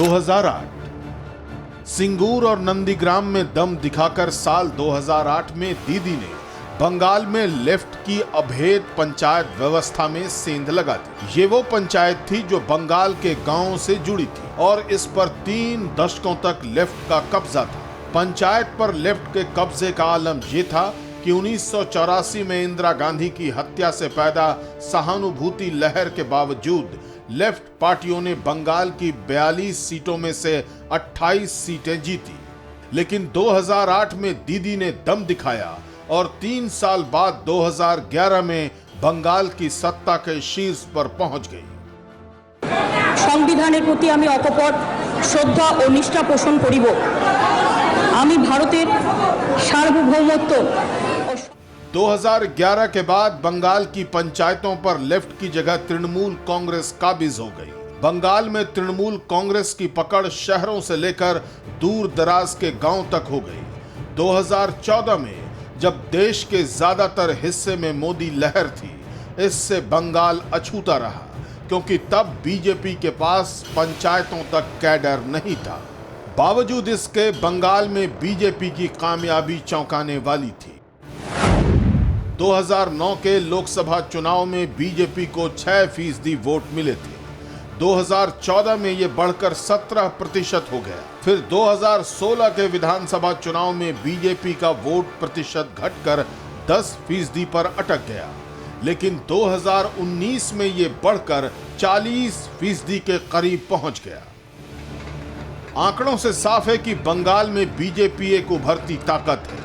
2008 सिंगूर और नंदीग्राम में दम दिखाकर साल 2008 में दीदी ने बंगाल में लेफ्ट की अभेद पंचायत व्यवस्था में सेंध लगा दी। ये वो पंचायत थी जो बंगाल के गांवों से जुड़ी थी और इस पर 3 दशकों तक लेफ्ट का कब्जा था। पंचायत पर लेफ्ट के कब्जे का आलम ये था कि 1984 में इंदिरा गांधी की हत्या से पैदा सहानुभूति लहर के बावजूद लेफ्ट पार्टियों ने बंगाल की 42 सीटों में से 28 सीटें जीती। लेकिन 2008 में दीदी ने दम दिखाया और 3 साल बाद 2011 में बंगाल की सत्ता के शीर्ष पर पहुंच गई। संविधानेर प्रति आमी अकपट श्रद्धा और निष्ठा पोषण करिब। आमी भारतेर सार्वभौमत्व 2011 के बाद बंगाल की पंचायतों पर लेफ्ट की जगह तृणमूल कांग्रेस काबिज हो गई। बंगाल में तृणमूल कांग्रेस की पकड़ शहरों से लेकर दूर दराज के गांव तक हो गई। 2014 में जब देश के ज्यादातर हिस्से में मोदी लहर थी, इससे बंगाल अछूता रहा क्योंकि तब बीजेपी के पास पंचायतों तक कैडर नहीं था। बावजूद इसके बंगाल में बीजेपी की कामयाबी चौंकाने वाली थी। 2009 के लोकसभा चुनाव में बीजेपी को 6% वोट मिले थे। 2014 में ये बढ़कर 17% हो गया। फिर 2016 के विधानसभा चुनाव में बीजेपी का वोट प्रतिशत घटकर 10% पर अटक गया। लेकिन 2019 में ये बढ़कर 40% के करीब पहुंच गया। आंकड़ों से साफ है कि बंगाल में बीजेपी एक उभरती ताकत है।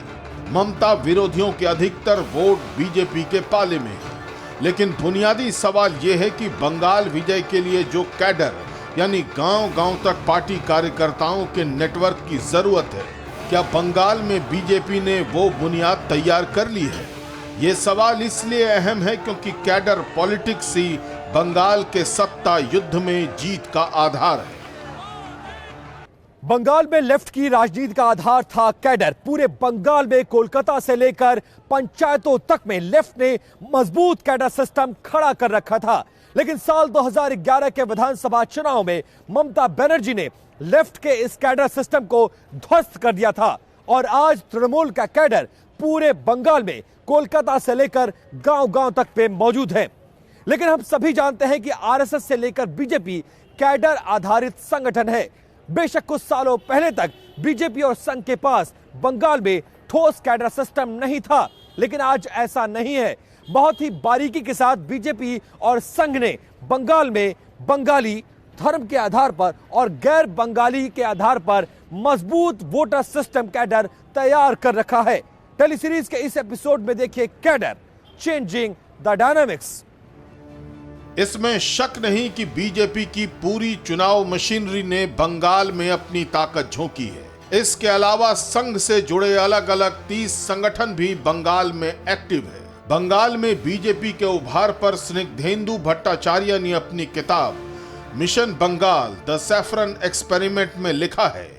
ममता विरोधियों के अधिकतर वोट बीजेपी के पाले में है। लेकिन बुनियादी सवाल यह है कि बंगाल विजय के लिए जो कैडर यानी गांव-गांव तक पार्टी कार्यकर्ताओं के नेटवर्क की जरूरत है, क्या बंगाल में बीजेपी ने वो बुनियाद तैयार कर ली है? ये सवाल इसलिए अहम है क्योंकि कैडर पॉलिटिक्स ही बंगाल के सत्ता युद्ध में जीत का आधार है। बंगाल में लेफ्ट की राजनीति का आधार था कैडर। पूरे बंगाल में कोलकाता से लेकर पंचायतों तक में लेफ्ट ने मजबूत कैडर सिस्टम खड़ा कर रखा था। लेकिन साल 2011 के विधानसभा चुनाव में ममता बनर्जी ने लेफ्ट के इस कैडर सिस्टम को ध्वस्त कर दिया था और आज तृणमूल का कैडर पूरे बंगाल में कोलकाता से लेकर गांव-गांव तक पे मौजूद है। लेकिन हम सभी जानते हैं कि आरएसएस से लेकर बीजेपी कैडर आधारित संगठन है। बेशक कुछ सालों पहले तक बीजेपी और संघ के पास बंगाल में ठोस कैडर सिस्टम नहीं था, लेकिन आज ऐसा नहीं है। बहुत ही बारीकी के साथ बीजेपी और संघ ने बंगाल में बंगाली धर्म के आधार पर और गैर बंगाली के आधार पर मजबूत वोटर सिस्टम कैडर तैयार कर रखा है। टेली सीरीज के इस एपिसोड में देखिए कैडर चेंजिंग द डायनामिक्स। इसमें शक नहीं कि बीजेपी की पूरी चुनाव मशीनरी ने बंगाल में अपनी ताकत झोंकी है। इसके अलावा संघ से जुड़े अलग अलग 30 संगठन भी बंगाल में एक्टिव है। बंगाल में बीजेपी के उभार पर स्निग्धेंदु भट्टाचार्य ने अपनी किताब mission Bengal the saffron experiment में लिखा है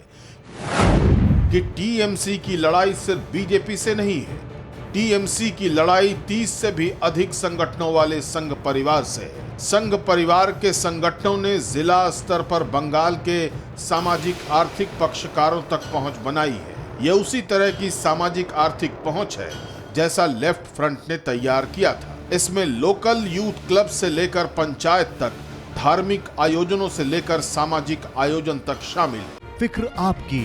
कि टीएमसी की लड़ाई सिर्फ बीजेपी से नहीं है। टीएमसी की लड़ाई 30 से भी अधिक संगठनों वाले संघ परिवार से है। संघ परिवार के संगठनों ने जिला स्तर पर बंगाल के सामाजिक आर्थिक पक्षकारों तक पहुंच बनाई है। यह उसी तरह की सामाजिक आर्थिक पहुंच है जैसा लेफ्ट फ्रंट ने तैयार किया था। इसमें लोकल यूथ क्लब से लेकर पंचायत तक, धार्मिक आयोजनों से लेकर सामाजिक आयोजन तक शामिल है। फिक्र आपकी,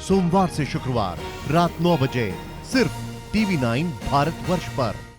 सोमवार से शुक्रवार रात 9 बजे सिर्फ TV9 भारतवर्ष पर।